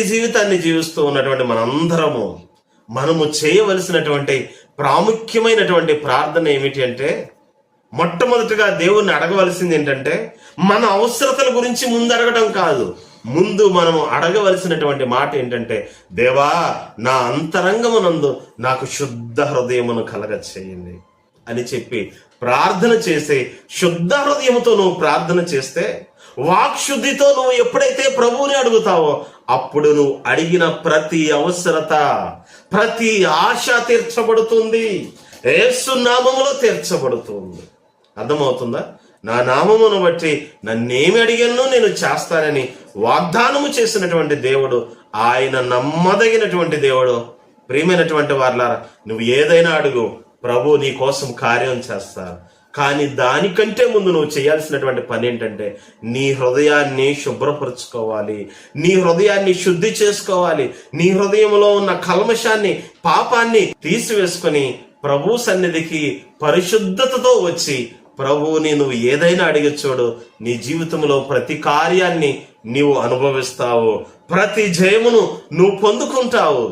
జీవితాన్ని జీవిస్తూ ఉన్నటువంటి మనందరము మనము చేయవలసినటువంటి ప్రాముఖ్యమైనటువంటి ప్రార్థన ఏమిటి అంటే, మొట్టమొదటిగా దేవుణ్ణి అడగవలసింది ఏంటంటే, మన అవసరతల గురించి ముందు అడగడం కాదు. ముందు మనము అడగవలసినటువంటి మాట ఏంటంటే, దేవా, నా అంతరంగమునందు నాకు శుద్ధ హృదయమును కలగ చేయండి అని చెప్పి ప్రార్థన చేసే, శుద్ధ హృదయముతో నువ్వు ప్రార్థన చేస్తే, వాక్శుద్ధితో నువ్వు ఎప్పుడైతే ప్రభువుని అడుగుతావో అప్పుడు నువ్వు అడిగిన ప్రతి అవసరత, ప్రతి ఆశ తీర్చబడుతుంది. యేసు నామములో తీర్చబడుతుంది. అర్థమవుతుందా? నా నామమును బట్టి నన్నేమి అడిగానో నేను చేస్తానని వాగ్దానము చేసినటువంటి దేవుడు, ఆయన నమ్మదగినటువంటి దేవుడు. ప్రియమైనటువంటి వారలారా, నువ్వు ఏదైనా అడుగు, ప్రభు నీ కోసం కార్యం చేస్తారు. కానీ దానికంటే ముందు నువ్వు చేయాల్సినటువంటి పని ఏంటంటే, నీ హృదయాన్ని శుభ్రపరచుకోవాలి, నీ హృదయాన్ని శుద్ధి చేసుకోవాలి. నీ హృదయంలో ఉన్న కల్మషాన్ని, పాపాన్ని తీసివేసుకొని ప్రభు సన్నిధికి పరిశుద్ధతతో వచ్చి ప్రభువుని నువ్వు ఏదైనా అడిగి చూడు. నీ జీవితంలో ప్రతి కార్యాన్ని నీవు అనుభవిస్తావు, ప్రతి జయమును నువ్వు పొందుకుంటావు.